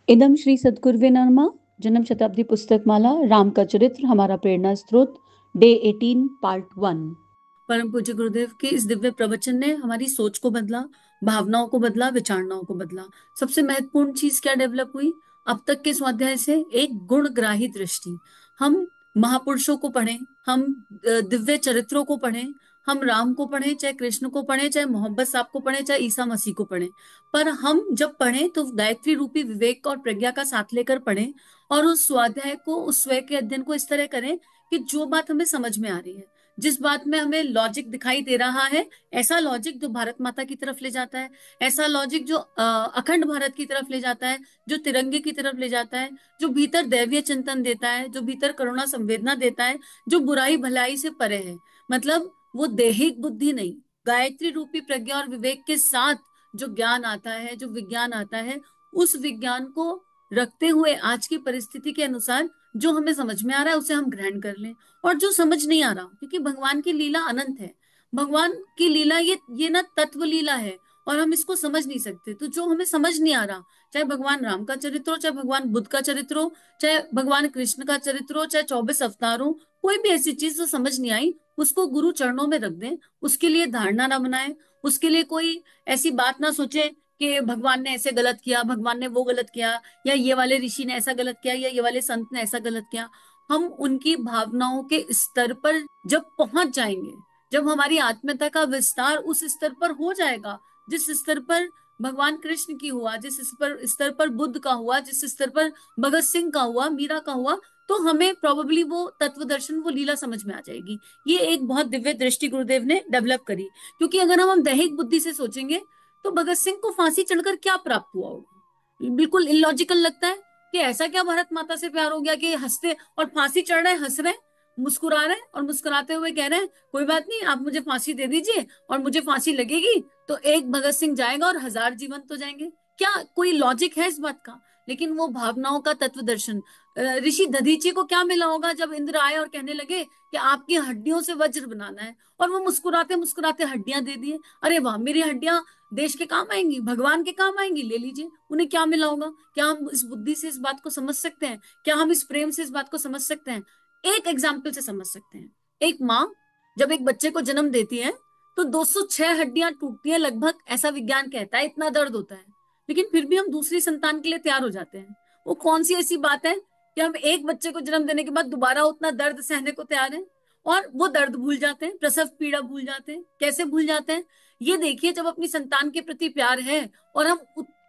इदम श्री सद्गुरुवे नमः। जन्म शताब्दी पुस्तक माला राम का चरित्र हमारा प्रेरणा स्रोत, डे 18 पार्ट 1। परम पूज्य गुरुदेव के इस दिव्य प्रवचन ने हमारी सोच को बदला, भावनाओं को बदला, विचारणाओं को बदला। सबसे महत्वपूर्ण चीज क्या डेवलप हुई अब तक के स्वाध्याय से? एक गुणग्राही दृष्टि। हम महापुरुषों को पढ़ें, हम दिव्य चरित्रों को पढ़ें, हम राम को पढ़ें, चाहे कृष्ण को पढ़ें, चाहे मोहम्मद साहब को पढ़ें, चाहे ईसा मसीह को पढ़ें, पर हम जब पढ़ें तो गायत्री रूपी विवेक और प्रज्ञा का साथ लेकर पढ़ें। और उस स्वाध्याय को, उस स्वयं के अध्ययन को इस तरह करें कि जो बात हमें समझ में आ रही है, जिस बात में हमें लॉजिक दिखाई दे रहा है, ऐसा लॉजिक जो भारत माता की तरफ ले जाता है, ऐसा लॉजिक जो अखंड भारत की तरफ ले जाता है, जो तिरंगे की तरफ ले जाता है, जो भीतर दैवीय चिंतन देता है, जो भीतर करुणा संवेदना देता है, जो बुराई भलाई से परे है। मतलब वो दैहिक बुद्धि नहीं, गायत्री रूपी प्रज्ञा और विवेक के साथ जो ज्ञान आता है, जो विज्ञान आता है, उस विज्ञान को रखते हुए आज की परिस्थिति के अनुसार जो हमें समझ में आ रहा है उसे हम ग्रहण कर लें। और जो समझ नहीं आ रहा, क्योंकि भगवान की लीला अनंत है, भगवान की लीला ये ना तत्व लीला है, और हम इसको समझ नहीं सकते। तो जो हमें समझ नहीं आ रहा, चाहे भगवान राम का चरित्र हो, चाहे भगवान बुद्ध का चरित्र हो, चाहे भगवान कृष्ण का चरित्र हो, चाहे 24 अवतार हो, कोई भी ऐसी चीज जो समझ नहीं आई, उसको गुरु चरणों में रख दें। उसके लिए धारणा ना बनाए, उसके लिए कोई ऐसी बात ना सोचे कि भगवान ने ऐसे गलत किया, भगवान ने वो गलत किया, या ये वाले ऋषि ने ऐसा गलत किया, या ये वाले संत ने ऐसा गलत किया। हम उनकी भावनाओं के स्तर पर जब पहुंच जाएंगे, जब हमारी आत्मीयता का विस्तार उस स्तर पर हो जाएगा जिस स्तर पर भगवान कृष्ण की हुआ, जिस स्तर पर बुद्ध का हुआ, जिस स्तर पर भगत सिंह का हुआ, मीरा का हुआ, तो हमें प्रोबेबली वो तत्व दर्शन, वो लीला समझ में आ जाएगी। ये एक बहुत दिव्य दृष्टि गुरुदेव ने डेवलप करी। क्योंकि अगर हम दैहिक बुद्धि से सोचेंगे तो भगत सिंह को फांसी चढ़कर क्या प्राप्त हुआ होगा? बिल्कुल इलॉजिकल लगता है कि ऐसा क्या भारत माता से प्यार हो गया कि हंसते, और फांसी चढ़ रहे, हंस रहे, मुस्कुरा रहे, और मुस्कुराते हुए कह रहे हैं कोई बात नहीं, आप मुझे फांसी दे दीजिए, और मुझे फांसी लगेगी तो एक भगत सिंह जाएगा और 1000 जीवंत हो जाएंगे। क्या कोई लॉजिक है इस बात का? लेकिन वो भावनाओं का तत्व दर्शन। ऋषि दधीची को क्या मिला होगा जब इंद्र आए और कहने लगे कि आपकी हड्डियों से वज्र बनाना है, और वो मुस्कुराते मुस्कुराते हड्डियां दे दिए। अरे वाह, मेरी हड्डियां देश के काम आएंगी, भगवान के काम आएंगी, ले लीजिए। उन्हें क्या मिला होगा? क्या हम इस बुद्धि से इस बात को समझ सकते हैं? क्या हम इस प्रेम से इस बात को समझ सकते हैं? एक एग्जाम्पल से समझ सकते हैं। एक माँ जब एक बच्चे को जन्म देती है तो 206 हड्डियां टूटती है लगभग, ऐसा विज्ञान कहता है, इतना दर्द होता है। लेकिन फिर भी हम दूसरी संतान के लिए तैयार हो जाते हैं। वो कौन सी ऐसी बात है कि हम एक बच्चे को जन्म देने के बाद दोबारा उतना दर्द सहने को तैयार हैं? और वो दर्द भूल जाते हैं, प्रसव पीड़ा भूल जाते हैं। कैसे भूल जाते हैं? ये देखिए, जब अपनी संतान के प्रति प्यार है और हम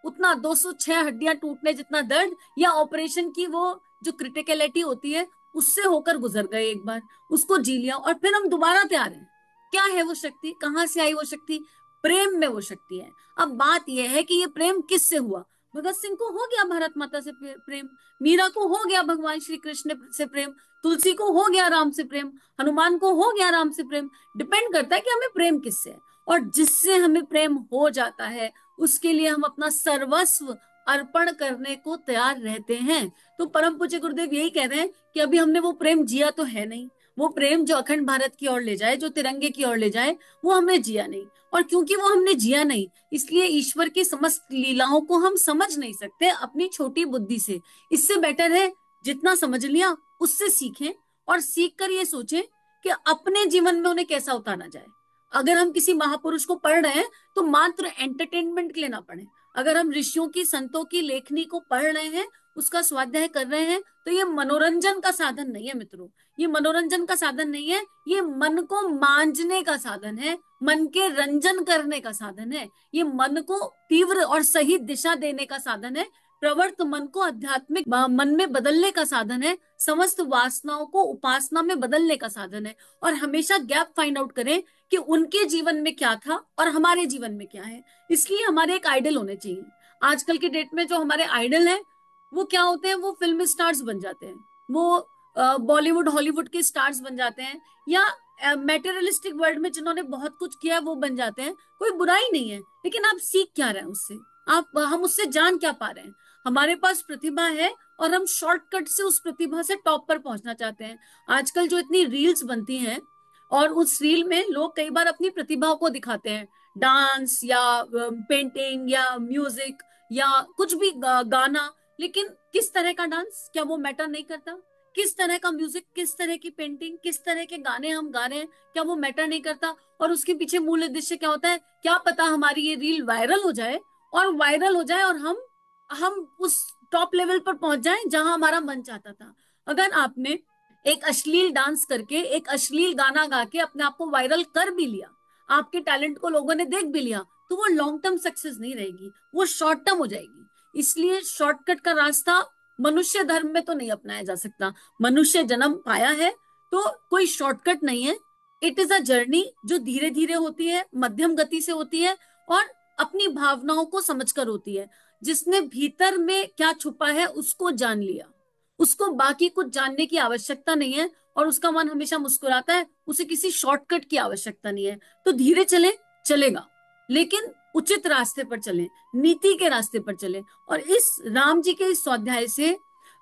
उतना 206 हड्डियां टूटने जितना दर्द, या ऑपरेशन की वो जो क्रिटिकलिटी होती है उससे होकर गुजर गए, एक बार उसको जी लिया, और फिर हम दोबारा तैयार हैं। क्या है वो शक्ति? कहाँ से आई वो शक्ति? प्रेम में वो शक्ति है। अब बात यह है कि ये प्रेम किससे हुआ? भगत सिंह को हो गया भारत माता से प्रेम, मीरा को हो गया भगवान श्री कृष्ण से प्रेम, तुलसी को हो गया राम से प्रेम, हनुमान को हो गया राम से प्रेम। डिपेंड करता है कि हमें प्रेम किससे है। और जिससे हमें प्रेम हो जाता है उसके लिए हम अपना सर्वस्व अर्पण करने को तैयार रहते हैं। तो परम पूज्य गुरुदेव यही कह रहे हैं कि अभी हमने वो प्रेम जिया तो है नहीं। वो प्रेम जो अखंड भारत की ओर ले जाए, जो तिरंगे की ओर ले जाए, वो हमने जिया नहीं। और क्योंकि वो हमने जिया नहीं, इसलिए ईश्वर की समस्त लीलाओं को हम समझ नहीं सकते अपनी छोटी बुद्धि से। इससे बेटर है जितना समझ लिया उससे सीखें, और सीख कर ये सोचें कि अपने जीवन में उन्हें कैसा उतारा जाए। अगर हम किसी महापुरुष को पढ़ रहे हैं तो मात्र एंटरटेनमेंट के लिए ना पढ़ें। अगर हम ऋषियों की, संतों की लेखनी को पढ़ रहे हैं, उसका स्वाध्याय कर रहे हैं, तो ये मनोरंजन का साधन नहीं है मित्रों। ये मनोरंजन का साधन नहीं है, ये मन को मांझने का साधन है, मन के रंजन करने का साधन है। ये मन को तीव्र और सही दिशा देने का साधन है, प्रवर्त मन को आध्यात्मिक मन में बदलने का साधन है, समस्त वासनाओं को उपासना में बदलने का साधन है। और हमेशा गैप फाइंड आउट करें कि उनके जीवन में क्या था और हमारे जीवन में क्या है। इसलिए हमारे एक आइडल होने चाहिए। आजकल के डेट में जो हमारे आइडल हैं वो क्या होते हैं? वो फिल्म स्टार्स बन जाते हैं, वो बॉलीवुड हॉलीवुड के स्टार्स बन जाते हैं, या मेटेरियलिस्टिक वर्ल्ड में जिन्होंने बहुत कुछ किया है वो बन जाते हैं। कोई बुराई नहीं है, लेकिन आप सीख क्या रहे हैं उससे? हम उससे जान क्या पा रहे हैं? हमारे पास प्रतिभा है और हम शॉर्टकट से उस प्रतिभा से टॉप पर पहुंचना चाहते हैं। आजकल जो इतनी रील्स बनती हैं, और उस रील में लोग कई बार अपनी प्रतिभाओं को दिखाते हैं, डांस या पेंटिंग या म्यूजिक या कुछ भी गाना, लेकिन किस तरह का डांस, क्या वो मैटर नहीं करता? किस तरह का म्यूजिक, किस तरह की पेंटिंग, किस तरह के गाने हम गा रहे हैं, क्या वो मैटर नहीं करता? और उसके पीछे मूल उद्देश्य क्या होता है? क्या पता हमारी ये रील वायरल हो जाए, और वायरल हो जाए और हम उस टॉप लेवल पर पहुंच जाएं जहां हमारा मन चाहता था। अगर आपने एक अश्लील डांस करके, एक अश्लील गाना गा के अपने आप को वायरल कर भी लिया, आपके टैलेंट को लोगों ने देख भी लिया, तो वो लॉन्ग टर्म सक्सेस नहीं रहेगी, वो शॉर्ट टर्म हो जाएगी। इसलिए शॉर्टकट का रास्ता मनुष्य धर्म में तो नहीं अपनाया जा सकता। मनुष्य जन्म पाया है तो कोई शॉर्टकट नहीं है। इट इज अ जर्नी जो धीरे धीरे होती है, मध्यम गति से होती है, और अपनी भावनाओं को समझकर होती है। जिसने भीतर में क्या छुपा है उसको जान लिया, उसको बाकी कुछ जानने की आवश्यकता नहीं है, और उसका मन हमेशा मुस्कुराता है, उसे किसी शॉर्टकट की आवश्यकता नहीं है। तो धीरे चले, चलेगा, लेकिन उचित रास्ते पर चले, नीति के रास्ते पर चले। और इस राम जी के इस स्वाध्याय से,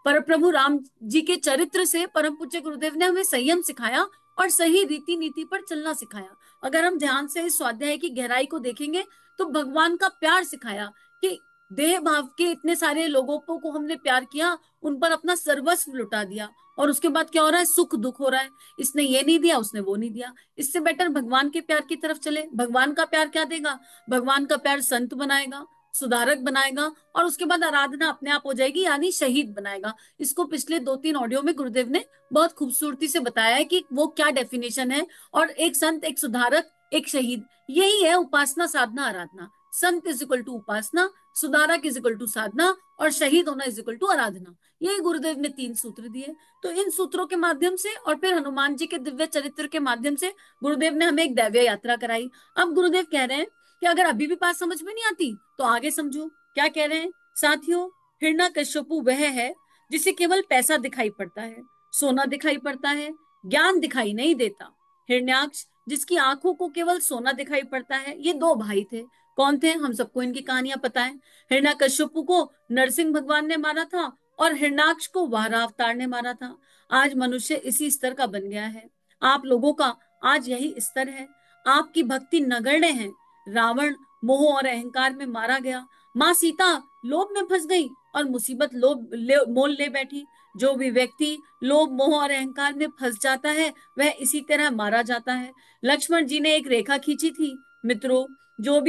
पर प्रभु राम जी के चरित्र से परम पूज्य गुरुदेव ने हमें संयम सिखाया और सही रीति नीति पर चलना सिखाया। अगर हम ध्यान से इस स्वाध्याय की गहराई को देखेंगे तो भगवान का प्यार सिखाया कि देह भाव के इतने सारे लोगों को हमने प्यार किया, उन पर अपना सर्वस्व लुटा दिया, और उसके बाद क्या हो रहा है? सुख दुख हो रहा है। इसने ये नहीं दिया, उसने वो नहीं दिया। इससे बेटर भगवान के प्यार की तरफ चले। भगवान का प्यार क्या देगा? भगवान का प्यार संत बनाएगा, सुधारक बनाएगा, और उसके बाद आराधना अपने आप हो जाएगी, यानी शहीद बनाएगा। इसको पिछले 2-3 ऑडियो में गुरुदेव ने बहुत खूबसूरती से बताया है कि वो क्या डेफिनेशन है। और एक संत, एक सुधारक, एक शहीद, यही है उपासना, साधना, आराधना। संत इज इक्वल टू उपासना, सुधारक इज इक्वल टू साधना, और शहीद होना इज इक्वल टू आराधना। यही गुरुदेव ने 3 सूत्र दिए। तो इन सूत्रों के माध्यम से और फिर हनुमान जी के दिव्य चरित्र के माध्यम से गुरुदेव ने हमें एक दैवीय यात्रा कराई। अब गुरुदेव कह रहे हैं कि अगर अभी भी बात समझ में नहीं आती तो आगे समझो। क्या कह रहे हैं साथियों? हिरण्यकश्यपु वह है जिसे केवल पैसा दिखाई पड़ता है, सोना दिखाई पड़ता है, ज्ञान दिखाई नहीं देता। हिरण्याक्ष जिसकी आंखों को केवल सोना दिखाई पड़ता है। ये 2 भाई थे। कौन थे? हम सबको इनकी कहानियां पता है। हिरण्यकश्यपु को नरसिंह भगवान ने मारा था, और हिरण्याक्ष को वाराह अवतार ने मारा था। आज मनुष्य इसी स्तर का बन गया है। आप लोगों का आज यही स्तर है। आपकी भक्ति नगण्य है। रावण मोह और अहंकार में मारा गया। माँ सीता लोभ में फंस गई और मुसीबत मोल ले बैठी। जो भी व्यक्ति लोभ मोह और अहंकार में फंस जाता है वह इसी तरह मारा जाता है। लक्ष्मण जी ने एक रेखा खींची थी। मित्रों, जो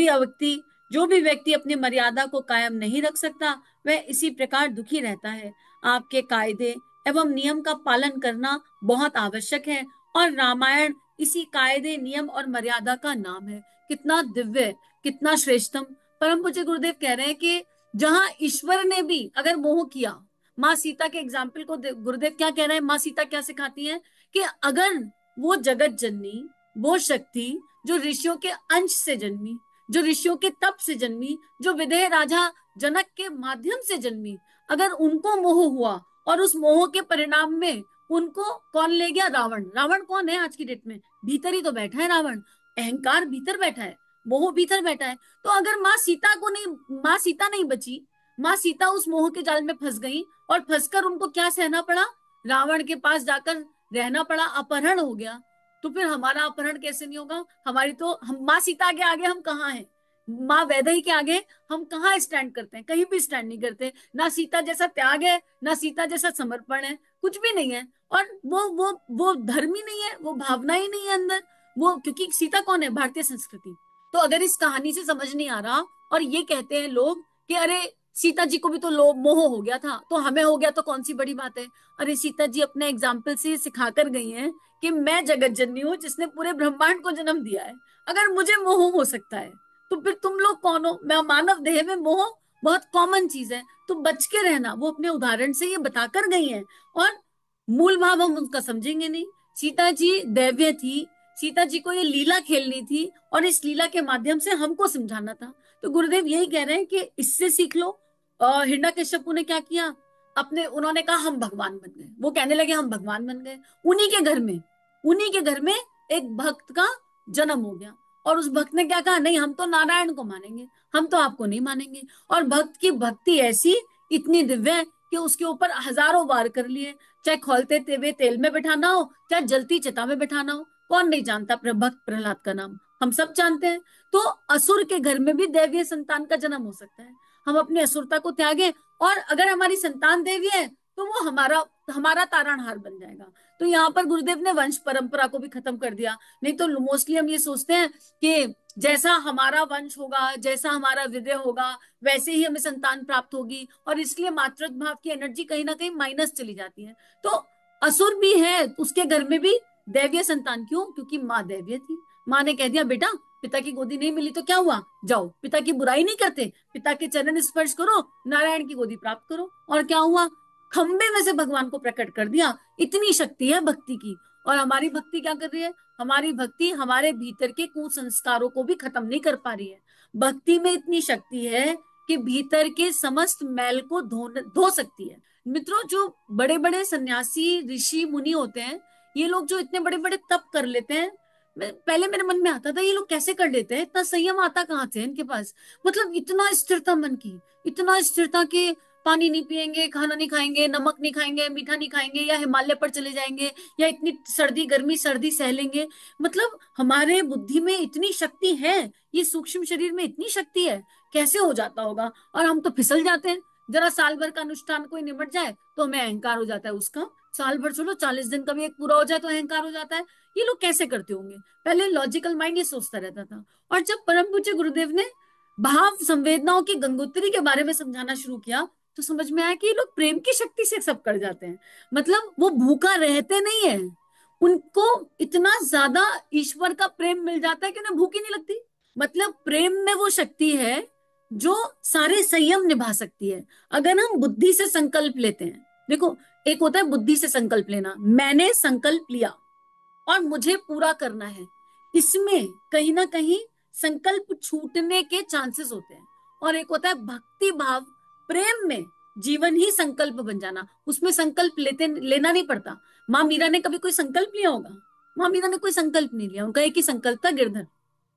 भी व्यक्ति अपनी मर्यादा को कायम नहीं रख सकता वह इसी प्रकार दुखी रहता है। आपके कायदे एवं नियम का पालन करना बहुत आवश्यक है, और रामायण इसी कायदे, नियम और मर्यादा का नाम है। कितना दिव्य, कितना श्रेष्ठतम। परम पूज्य गुरुदेव कह रहे हैं कि जहां ईश्वर ने भी अगर मोह किया, माँ सीता के एग्जाम्पल को गुरुदेव क्या कह रहे हैं? माँ सीता क्या सिखाती हैं कि अगर वो जगत जननी, वो शक्ति जो ऋषियों के अंश से जन्मी, जो ऋषियों के तप से जन्मी, जो विदेह राजा जनक के माध्यम से जन्मी, अगर उनको मोह हुआ और उस मोह के परिणाम में उनको कौन ले गया? रावण। रावण कौन है आज की डेट में? भीतर ही तो बैठा है रावण। अहंकार भीतर बैठा है, मोह भीतर बैठा है। तो अगर माँ सीता नहीं बची, माँ सीता उस मोह के जाल में फंस गई, और फंसकर उनको क्या सहना पड़ा? रावण के पास जाकर रहना पड़ा, अपहरण हो गया। तो फिर हमारा अपहरण कैसे नहीं होगा? हमारी तो, हम माँ सीता के आगे हम कहाँ हैं? माँ वैदेही के आगे हम कहाँ स्टैंड करते हैं? कहीं भी स्टैंड नहीं करते। ना सीता जैसा त्याग है, ना सीता जैसा समर्पण है, कुछ भी नहीं है। और वो धर्म ही नहीं है, वो भावना ही नहीं है अंदर। वो, क्योंकि सीता कौन है? भारतीय संस्कृति। तो अगर इस कहानी से समझ नहीं आ रहा और ये कहते हैं लोग कि अरे सीता जी को भी तो लोभ मोह हो गया था, तो हमें हो गया तो कौन सी बड़ी बात है? अरे सीता जी अपने एग्जाम्पल से सिखा कर गई हैं कि मैं जगत जननी हूँ जिसने पूरे ब्रह्मांड को जन्म दिया है। अगर मुझे मोह हो सकता है तो फिर तुम लोग कौन हो? मैं, मानव देह में मोह बहुत कॉमन चीज है, तो बच के रहना। वो अपने उदाहरण से ये बताकर गई हैं, और मूल भाव हम उनका समझेंगे नहीं। सीता जी दैव्य थी, सीता जी को ये लीला खेलनी थी, और इस लीला के माध्यम से हमको समझाना था। तो गुरुदेव यही कह रहे हैं कि इससे सीख लो। और हिरण्यकश्यपु ने क्या किया? उन्होंने कहा हम भगवान बन गए। वो कहने लगे हम भगवान बन गए। उन्हीं के घर में एक भक्त का जन्म हो गया, और उस भक्त ने क्या कहा? नहीं, हम तो नारायण को मानेंगे, हम तो आपको नहीं मानेंगे। और भक्त की भक्ति ऐसी, इतनी दिव्य है कि उसके ऊपर हजारों वार कर लिए। चाहे खौलते हुए तेल में बैठाना हो, चाहे जलती चिता में बैठाना हो। कौन नहीं जानता भक्त प्रहलाद का नाम? हम सब जानते हैं। तो असुर के घर में भी दैवीय संतान का जन्म हो सकता है। हम अपनी असुरता को त्यागें और अगर हमारी संतान देवी है तो वो हमारा हमारा तारणहार बन जाएगा। तो यहाँ पर गुरुदेव ने वंश परंपरा को भी खत्म कर दिया। नहीं तो मोस्टली हम ये सोचते हैं कि जैसा हमारा वंश होगा, जैसा हमारा विदेह होगा, वैसे ही हमें संतान प्राप्त होगी, और इसलिए मातृत्व भाव की एनर्जी कहीं ना कहीं माइनस चली जाती है। तो असुर भी है, उसके घर में भी दैवीय संतान। क्यों? क्योंकि माँ दैवीय थी। माँ ने कह दिया बेटा पिता की गोदी नहीं मिली तो क्या हुआ, जाओ पिता की बुराई नहीं करते, पिता के चरण स्पर्श करो, नारायण की गोदी प्राप्त करो। और क्या हुआ? खंबे में से भगवान को प्रकट कर दिया। इतनी शक्ति है भक्ति की। और हमारी भक्ति क्या कर रही है? हमारी भक्ति हमारे भीतर के कुसंस्कारों को भी खत्म नहीं कर पा रही है। भक्ति में इतनी शक्ति है कि भीतर के समस्त मैल को धो सकती है। मित्रों, जो बड़े बड़े सन्यासी ऋषि मुनि होते हैं, ये लोग जो इतने बड़े बड़े तप कर लेते हैं, पहले मेरे मन में आता था ये लोग कैसे कर लेते हैं, इतना संयम आता कहाँ से इनके पास। मतलब इतना स्थिरता मन की, इतना स्थिरता के पानी नहीं पिएंगे, खाना नहीं खाएंगे, नमक नहीं खाएंगे, मीठा नहीं खाएंगे, या हिमालय पर चले जाएंगे, या इतनी सर्दी गर्मी सर्दी सह लेंगे। मतलब हमारे बुद्धि में इतनी शक्ति है, ये सूक्ष्म शरीर में इतनी शक्ति है, कैसे हो जाता होगा। और हम तो फिसल जाते हैं। जरा साल भर का अनुष्ठान कोई निमट जाए तो हमें अहंकार हो जाता है उसका। साल भर चलो 40 दिन का भी एक पूरा हो जाए तो अहंकार हो जाता है। ये लोग कैसे करते होंगे? पहले लॉजिकल माइंड ये सोचता रहता था। और जब परम पूज्य गुरुदेव ने भाव संवेदनाओं की गंगोत्री के बारे में समझाना शुरू किया तो समझ में आया कि ये लोग प्रेम की शक्ति से सब कर जाते हैं। मतलब वो भूखा रहते नहीं है, उनको इतना ज्यादा ईश्वर का प्रेम मिल जाता है कि उन्हें भूख ही नहीं लगती। मतलब प्रेम में वो शक्ति है जो सारे संयम निभा सकती है। अगर हम बुद्धि से संकल्प लेते हैं, देखो एक होता है बुद्धि से संकल्प लेना, मैंने संकल्प लिया और मुझे पूरा करना है, इसमें कहीं ना कहीं संकल्प छूटने के चांसेस होते हैं। और एक होता है भक्ति भाव, प्रेम में जीवन ही संकल्प बन जाना, उसमें संकल्प लेना नहीं पड़ता। माँ मीरा ने कभी कोई संकल्प लिया होगा? माँ मीरा ने कोई संकल्प नहीं लिया, उनका एक ही संकल्प था, गिरधर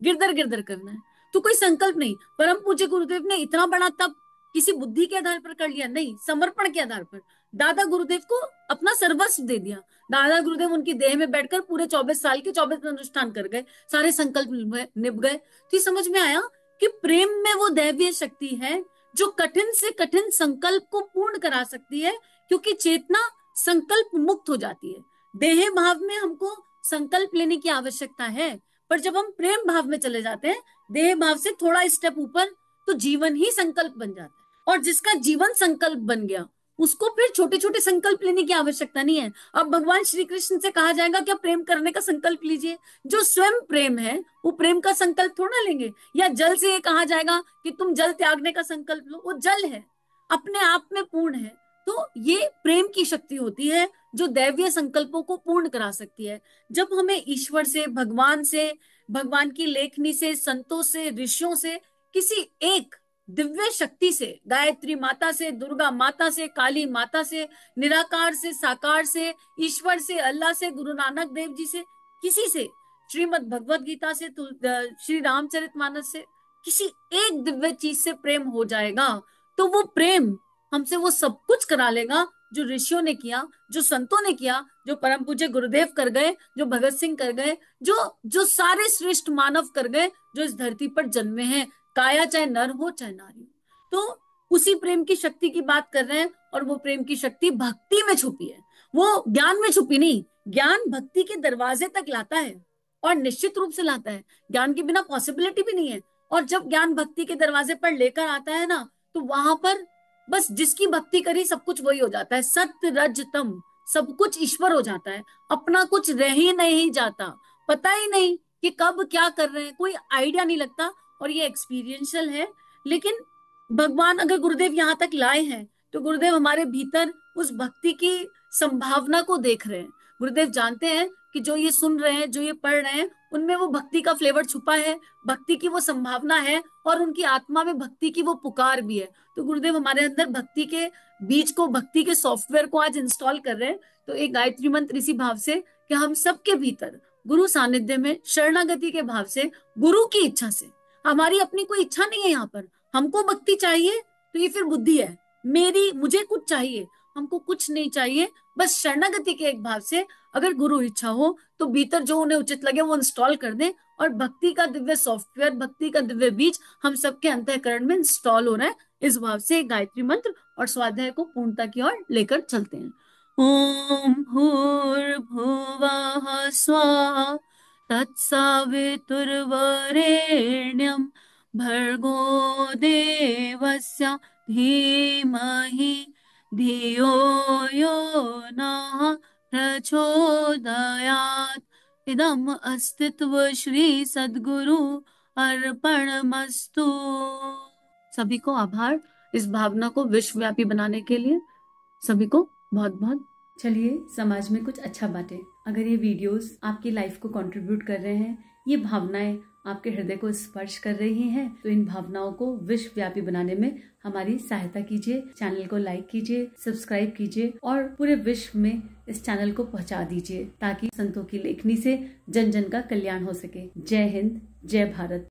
गिरधर गिरधर करना है। तो कोई संकल्प नहीं। परम पूज्य गुरुदेव ने इतना बड़ा तप किसी बुद्धि के आधार पर कर लिया नहीं, समर्पण के आधार पर दादा गुरुदेव को अपना सर्वस्व दे दिया। दादा गुरुदेव उनकी देह में बैठकर पूरे 24 साल के 24 अनुष्ठान कर गए, सारे संकल्प निभ गए। तो ये समझ में आया कि प्रेम में वो दैवीय शक्ति है जो कठिन से कठिन संकल्प को पूर्ण करा सकती है, क्योंकि चेतना संकल्प मुक्त हो जाती है। देह भाव में हमको संकल्प लेने की आवश्यकता है, पर जब हम प्रेम भाव में चले जाते हैं, देह भाव से थोड़ा स्टेप ऊपर, तो जीवन ही संकल्प बन जाता है। और जिसका जीवन संकल्प बन गया उसको फिर छोटे छोटे संकल्प लेने की आवश्यकता नहीं है। अब भगवान श्री कृष्ण से कहा जाएगा क्या प्रेम करने का संकल्प लीजिए? जो स्वयं प्रेम है वो प्रेम का संकल्प थोड़ा लेंगे। या जल से ये कहा जाएगा कि तुम जल त्यागने का संकल्प लो, वो जल है, अपने आप में पूर्ण है। तो ये प्रेम की शक्ति होती है जो दैवीय संकल्पों को पूर्ण करा सकती है। जब हमें ईश्वर से, भगवान से, भगवान की लेखनी से, संतों से, ऋषियों से, किसी एक दिव्य शक्ति से, गायत्री माता से, दुर्गा माता से, काली माता से, निराकार से, साकार से, ईश्वर से, अल्लाह से, गुरु नानक देव जी से, किसी से, श्रीमद् भगवत गीता से, श्री रामचरितमानस से, किसी एक दिव्य चीज से प्रेम हो जाएगा तो वो प्रेम हमसे वो सब कुछ करा लेगा जो ऋषियों ने किया, जो संतों ने किया, जो परम पूज्य गुरुदेव कर गए, जो भगत सिंह कर गए, जो जो सारे श्रेष्ठ मानव कर गए जो इस धरती पर जन्मे हैं, काया चाहे नर हो चाहे नारी हो। तो उसी प्रेम की शक्ति की बात कर रहे हैं। और वो प्रेम की शक्ति भक्ति में छुपी है, वो ज्ञान में छुपी नहीं। ज्ञान भक्ति के दरवाजे तक लाता है, और निश्चित रूप से लाता है, ज्ञान के बिना पॉसिबिलिटी भी नहीं है। और जब ज्ञान भक्ति के दरवाजे पर लेकर आता है ना, तो वहां पर बस जिसकी भक्ति करी सब कुछ वही हो जाता है, सत्य रज तम, सब कुछ ईश्वर हो जाता है, अपना कुछ रह ही नहीं जाता, पता ही नहीं कि कब क्या कर रहे हैं, कोई आइडिया नहीं लगता। और ये एक्सपीरियंशियल है। लेकिन भगवान अगर गुरुदेव यहाँ तक लाए हैं तो गुरुदेव हमारे भीतर उस भक्ति की संभावना को देख रहे हैं। गुरुदेव जानते हैं कि जो ये सुन रहे हैं, जो ये पढ़ रहे हैं, उनमें वो भक्ति का फ्लेवर छुपा है, भक्ति की वो संभावना है, और उनकी आत्मा में भक्ति की वो पुकार भी है। तो गुरुदेव हमारे अंदर भक्ति के बीज को, भक्ति के सॉफ्टवेयर को आज इंस्टॉल कर रहे हैं। तो एक गायत्री मंत्र इसी भाव से कि हम सबके भीतर गुरु सानिध्य में शरणागति के भाव से, गुरु की इच्छा से, हमारी अपनी कोई इच्छा नहीं है यहाँ पर, हमको भक्ति चाहिए तो ये फिर बुद्धि है, मेरी मुझे कुछ चाहिए, हमको कुछ नहीं चाहिए, बस शरणागति के एक भाव से अगर गुरु इच्छा हो तो भीतर जो उन्हें उचित लगे वो इंस्टॉल कर दें, और भक्ति का दिव्य सॉफ्टवेयर, भक्ति का दिव्य बीज हम सबके अंतःकरण में इंस्टॉल हो रहा है। इस भाव से गायत्री मंत्र और स्वाध्याय को पूर्णता की ओर लेकर चलते हैं। ओम भूर्भुवः स्वः तत्सवितुर्वरेण्यं भर्गो देवस्य धीमहि धियो यो नः प्रचोदयात्। इदम अस्तित्व श्री सद्गुरु अर्पणमस्तु। सभी को आभार इस भावना को विश्वव्यापी बनाने के लिए। सभी को बहुत बहुत। चलिए समाज में कुछ अच्छा बांटें। अगर ये वीडियोस आपकी लाइफ को कंट्रीब्यूट कर रहे हैं, ये भावनाएं आपके हृदय को स्पर्श कर रही हैं, तो इन भावनाओं को विश्वव्यापी बनाने में हमारी सहायता कीजिए। चैनल को लाइक कीजिए, सब्सक्राइब कीजिए और पूरे विश्व में इस चैनल को पहुंचा दीजिए, ताकि संतों की लेखनी से जन जन का कल्याण हो सके। जय हिंद, जय भारत।